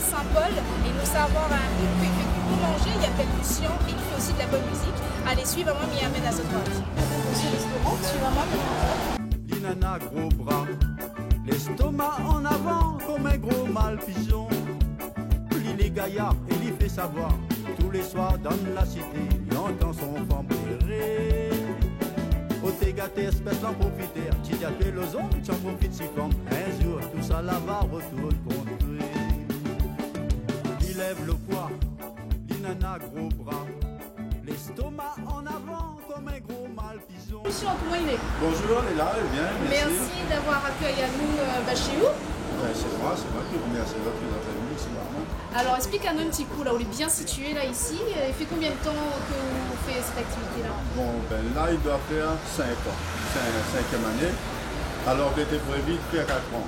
Saint-Paul et nous savoir un groupe qui fait du bon manger, il appelle Lucien et il fait aussi de la bonne musique. Allez, suivez-moi, m'y amène à ce droite. Dans ce restaurant, suivez-moi, L'inana gros bras, l'estomac en avant comme un gros mal pigeon. Il est gaillard et il fait savoir, tous les soirs dans la cité, il entend son femme pleurer. Au t'es gâté, espèce d'en profiter, tu as tué le zone, tu en profites si comme un jour, tout ça là-bas retourne contre lui. Il lève le poids, l'inana gros bras, l'estomac en avant comme un gros mal pigeon. Lucien, comment il est? Bonjour, elle est là, elle est bien, merci. Merci d'avoir accueilli à nous chez vous. C'est moi qui vous remercie votre venue ici. Alors explique-nous un petit coup, là, on est bien situé là ici. Il fait combien de temps que vous faites cette activité-là? Bon, ben là, il doit faire 5 ans. C'est la 5e année. Alors, il était prévu depuis 4 ans.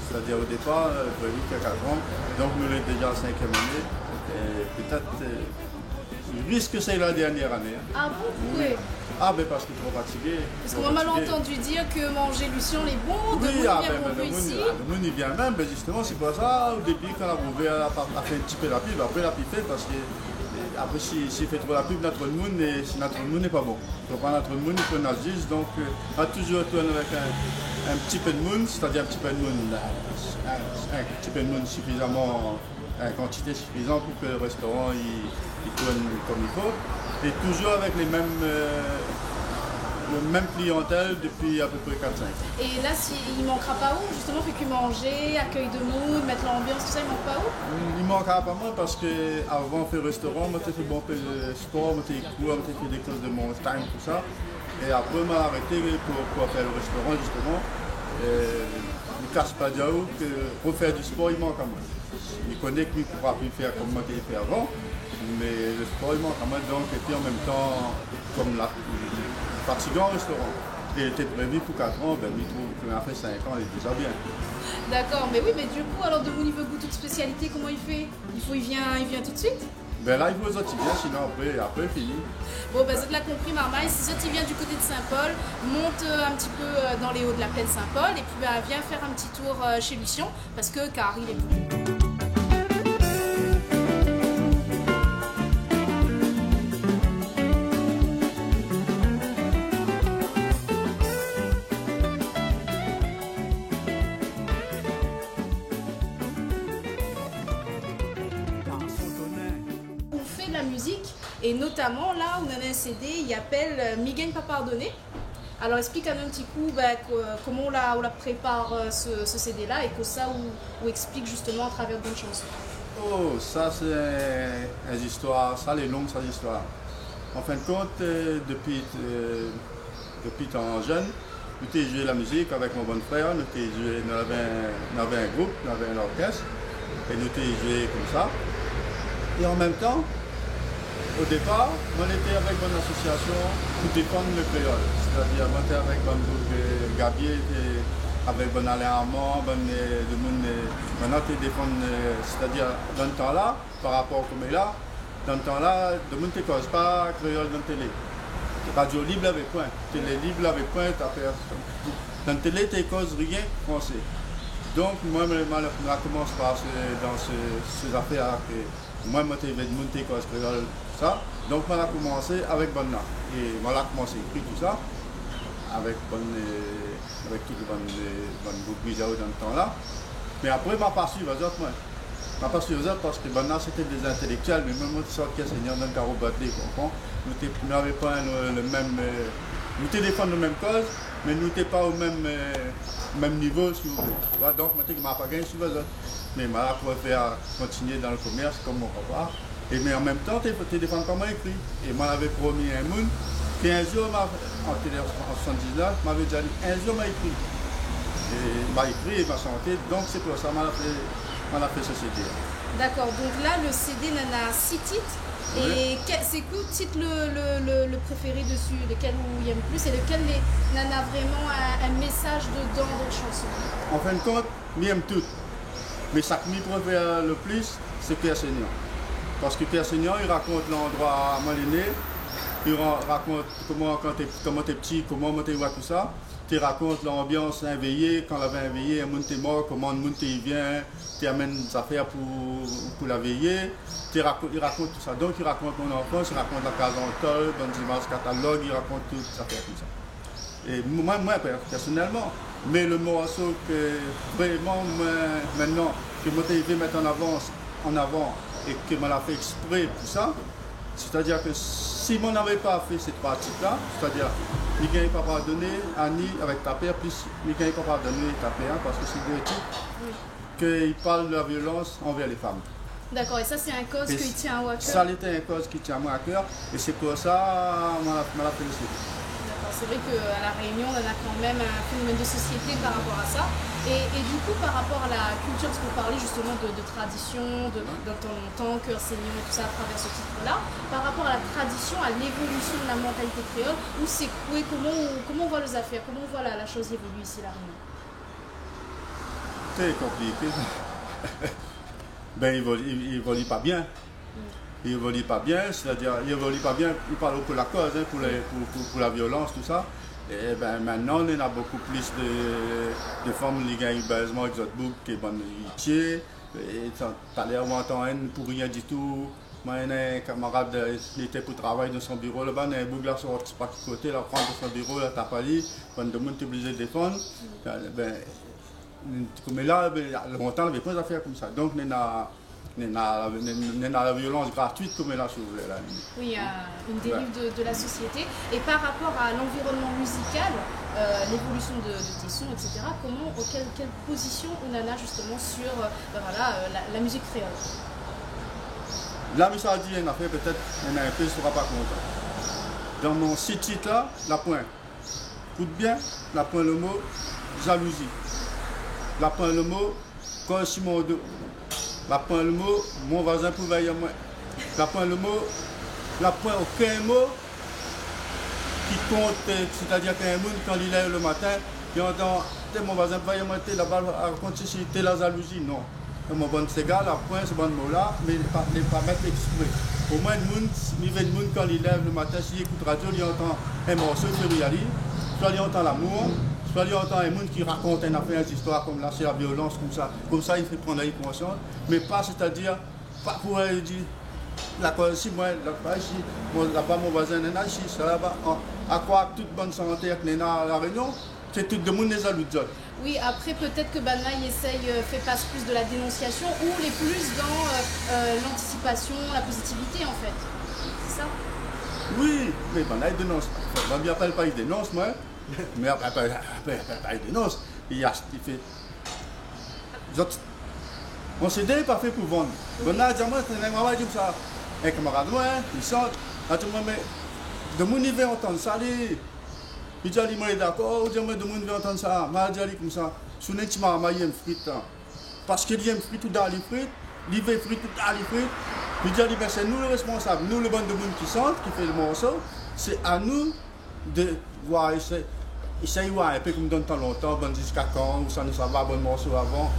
C'est-à-dire au départ, prévu depuis 4 ans. Donc, nous sommes déjà en 5e année. Et peut-être, il risque que c'est la dernière année. Ah bon? Oui. Ah, ben parce qu'il est trop fatigué. Parce qu'on m'a mal entendu dire que manger Lucien les bons, de oui, venir ici. Le monde il vient même, ben justement, c'est pour ça, au début, quand la Bouvet a fait un petit peu la pub, après la pub fait parce que après, s'il fait trop la pub, notre monde n'est pas bon. Donc, notre monde, il peut nous juger, donc, on a toujours tourné avec un petit peu de monde, c'est-à-dire un petit peu de monde, un petit peu de monde suffisamment, en quantité suffisante pour que le restaurant il tourne comme il faut. Et toujours avec les mêmes clientèle depuis à peu près 4-5 ans. Et là, il ne manquera pas où? Justement, fait que manger, accueil de monde, mettre l'ambiance, tout ça, il manque pas où? Il ne manquera pas moi parce qu'avant de faire restaurant, moi j'ai fait bon peu de sport, moi j'ai couru, j'ai fait des courses de montagne, tout ça. Et après, je m'ai arrêté pour faire le restaurant justement. Je ne cache pas dire que pour faire du sport, il manque à moi. Il connaît qu'il ne pourra plus faire comme moi j'ai fait avant. Mais le sport, il manque à moi, donc, et puis en même temps, comme fatigant restaurant. Il était prévu pour 4 ans, ben, il trouve qu'il a fait 5 ans, il est déjà bien. D'accord, mais oui, mais du coup, alors de mon niveau goût, toute spécialité, comment il fait? Il vient tout de suite? Ben là, il faut aux autres, il vient, sinon après, fini. Bon, ben, ça te l'a compris, Marmaille. Si ça, tu viens du côté de Saint-Paul, monte un petit peu dans les hauts de la plaine Saint-Paul, et puis ben, viens faire un petit tour chez Lucien, parce que car il est bon. La musique et notamment là où on a un CD, il appelle Miguel pas pardonné. Alors explique-nous un petit coup comment on la prépare ce CD là et que ça où explique justement à travers d'une chanson. Oh, ça c'est une histoire, ça les longues, ça l'histoire. En fin de compte, depuis tant jeune, nous avons joué la musique avec mon bon frère, nous avons un groupe, nous avons un orchestre et nous avons joué comme ça. Et en même temps, au départ, on était avec une association pour défendre le créole. C'est-à-dire, on était avec un groupe de Gabier, avec bon Alain Armand, maintenant tu défends, c'est-à-dire dans le temps-là, par rapport au comme là, dans le temps-là, le monde ne cause pas créole dans la télé. Radio libre avec point, télé libre avec point, dans la télé, tu ne causes rien français. Donc, moi, je commence par dans ces affaires que moi, je suis monté cause créole. Ça. Donc, on a commencé avec Bonna. Et on a commencé à écrire tout ça, avec tout le bon groupe vidéo dans le temps-là. Mais après, je n'ai pas suivi les autres. Je n'ai pas suivi les autres parce que Bonna, c'était des intellectuels, mais même si on est seigneur dans le carreau batté, nous n'avions pas le même. Nous défendions la même cause, mais nous n'étions pas au même niveau. Si vous voulez. Donc, je n'ai pas gagné sur les autres. Mais je vais continuer dans le commerce comme mon papa. Mais en même temps, tu défends comment écrit. Et moi, j'avais promis un monde qu'un jour, en 79, m'avait déjà dit un jour, m'a écrit. Et m'a écrit et m'a chanté. Donc, c'est pour ça que m'a fait ce CD. D'accord, donc là, le CD a 6 titres. Et c'est quoi le titre le préféré dessus? Lequel vous aimez plus? Et lequel a vraiment un message dedans dans la chanson? En fin de compte, j'aime tout. Mais ce que je préfère le plus, c'est Pierre Seigneur. Parce que Pierre Seigneur, il raconte l'endroit à Maliné, raconte comment t'es petit, comment tu vois tout ça. Tu racontes l'ambiance d'un veillé, quand la veille un veillé, un monde est mort, comment le monde vient, tu amènes des affaires pour la veiller. Il raconte tout ça. Donc il raconte mon enfance, il raconte la case en tol, bonnes images catalogue, il raconte toutes ces affaires comme ça. Et moi personnellement, mais le morceau que vraiment maintenant, que moi je vais mettre en avant et que je l'ai fait exprès pour ça, c'est-à-dire que si on n'avait pas fait cette partie-là, c'est-à-dire Miguel n'est pas pardonné, Annie avec ta père, plus Miguel n'est pas pardonné ta père, parce que c'est deux titres, qu'il parle de la violence envers les femmes. D'accord, et ça c'est un cause qui tient à cœur. Ça était un cause qui tient à cœur, et c'est pour ça qu'on m'a félicité. C'est vrai qu'à La Réunion, on a quand même un phénomène de société par rapport à ça. Et du coup, par rapport à la culture, parce que vous parlez justement de tradition, dans ton longtemps, cœur saignant et tout ça à travers ce titre-là, par rapport à la tradition, à l'évolution de la mentalité créole, comment on voit les affaires, comment on voit la chose évoluer ici à La Réunion? C'est compliqué. Ben, il évolue pas bien. Il évolue pas bien, c'est-à-dire il évolue pas bien, il parle pour la cause, hein, pour la violence, tout ça. Et ben maintenant on a beaucoup plus de femmes qui gagnent basement avec d'autres boucs qui sont métiers. Et t'as l'air d'entendre pour rien du tout. Moi, un camarade qui était pour travailler dans son bureau là-bas, il y a un bouc là sur pas côté, là prendre son bureau, là t'as pas dit, quand le monde est obligé de défendre. Ben, comme là, longtemps, il n'y avait pas d'affaires comme ça. Donc on a la violence gratuite comme elle a sauvé là. Oui, il y a une dérive de la société. Et par rapport à l'environnement musical, l'évolution de tes sons, etc., quelle position on en a justement sur la musique créole? La musique a dit une affaire, peut-être on a un peu ne sera pas content. Dans mon site titre là, la pointe. Écoute bien, la pointe le mot jalousie. La pointe le mot quand je suis mon dos. La point le mot, mon voisin pour veiller à moi. La point le mot, la point aucun mot qui compte, c'est-à-dire qu'un monde quand il est le matin, il entend mon voisin pour veiller à moi, là-bas, raconte si t'es la jalousie. Non. Mon bon Sega, la point, ce bon mot-là, mais ne pas mettre exprès. Au moins, le monde quand il lève le matin, s'il écoute radio, il entend un morceau de Riali, soit il entend l'amour. Soit il entend un monde qui raconte une affaire, une histoire comme là, c'est la violence, comme ça il fait prendre la conscience, mais pas c'est-à-dire, pas pour dire, si moi, là-bas mon voisin n'est pas ici, là-bas, à quoi toute bonne santé avec la Réunion, c'est tout le monde les alludes. Oui, après peut-être que Banna fait passe plus de la dénonciation ou les plus dans l'anticipation, la positivité en fait. C'est ça? Oui, mais Banna il dénonce. Moi, je n'appelle pas il dénonce, moi. Mais après, il dénonce. Il fait. Mon CD n'est pas fait pour vendre. Bon, là, moi, je dis ça. Un camarade, il sort. Mais de mon niveau, entendre ça. Il dit, moi, d'accord. De mon niveau, entendre ça. Je dis comme ça. Si vous n'êtes pas marié, frite. Parce qu'il y a un frites tout dans les frites. Il veut frites tout dans les frites. Il dit, c'est nous les responsables. Nous, le bande de monde qui sort, qui fait le morceau. C'est à nous de voir. Essaye voir un peu comme dans le temps longtemps, bon jusqu'à quand, ou ça ne va pas, bon morceau avant.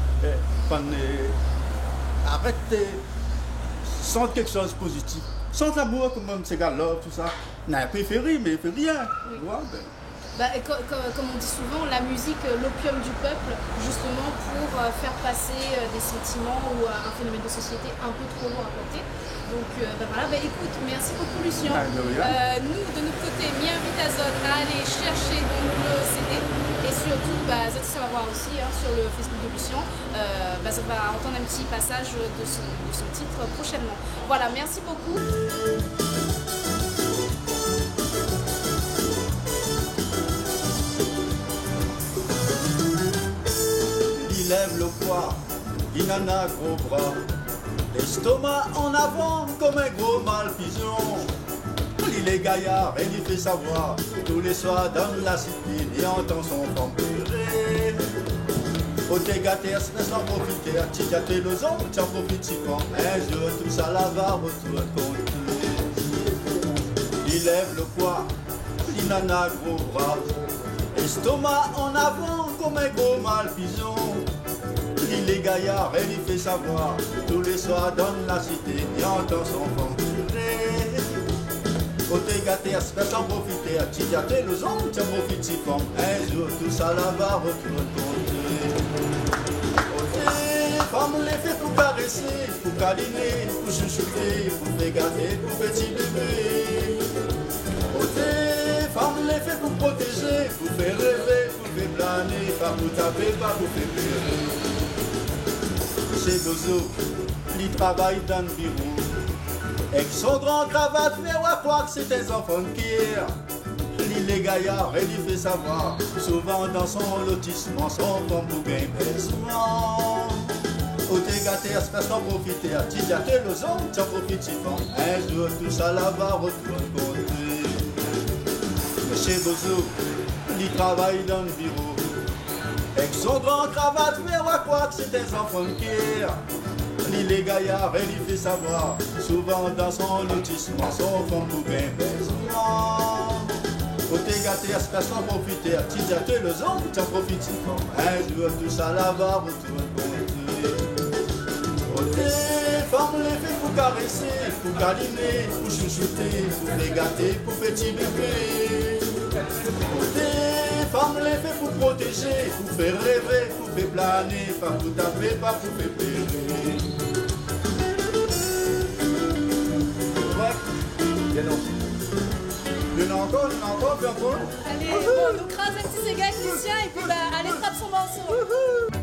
Arrête, sente quelque chose de positif. Sente l'amour comme ces gars-là, tout ça. N'a pas fait rire, mais il fait rien. Oui. Comme on dit souvent, la musique, l'opium du peuple, justement pour faire passer des sentiments ou un phénomène de société un peu trop loin à côté. Donc écoute, merci beaucoup Lucien. Nous, de notre côté, m'invite à Zod à aller chercher donc, le CD et surtout, Zod, ça va voir aussi sur le Facebook de Lucien. Ça va entendre un petit passage de son titre prochainement. Voilà, merci beaucoup. Il lève le poids, il en a gros bras. L'estomac en avant comme un gros mal pigeon. Il est gaillard et il fait savoir. Tous les soirs dans la cité, il entend son tempéré. Au dégâter, laisse en profiter. Tu gâtes le zon, tu en profites si quand un jour tout ça là va retourner contre. Il lève le poids, il en a gros bras. L'estomac en avant comme un gros mal pigeon. Il est gaillard et il fait savoir. Tous les soirs dans la cité, il entend son vent tirer. Au t'es gâté, espèce en profiter, tu gâté le zon, tu en profites si fort. Un jour, tout ça là-bas, retourne. Au t'es, femme les fait pour caresser, pour câliner, pour chouchouter, pour faire gâter, pour petit bébé. Au t'es, femme les fait pour protéger, pour faire rêver, pour faire planer, pas pour taper, pas pour faire pleurer. Chez Bozo, il travaille dans le bureau. Avec son grand cravate, mais on croit que c'est des enfants de guerre. Il est gaillard et il fait savoir. Souvent dans son lotissement, son femme pour gagner baissement. Au t'es gâté, espèce d'en profiter. Tu gâté le zon, tu en profites si fort. Un jour, tout ça là-bas retourne compter. Mais chez Bozo, il travaille dans le bureau. Avec son grand cravate, mais on croit que c'est des enfants de guerre. Il est gaillard et il fait savoir. Souvent dans son lotissement, son femme pour gagner baissement. Au t'es gâté, espèce d'en profiter. Tu gâté le zon, tu en profites si fort. Un jour, tout ça là-bas retourne compter. Au t'es, femme les fait pour caresser, pour câliner, pour chouchouter, pour les gâter, pour petit bébé. Au t'es, femme les fait pour protéger, pour faire rêver, pour faire planer, pas pour taper, pas pour faire pleurer. Il y en a encore, puis encore. Allez, bon, on nous crase un petit Sega Christian et puis bah, allez, frappe son morceau.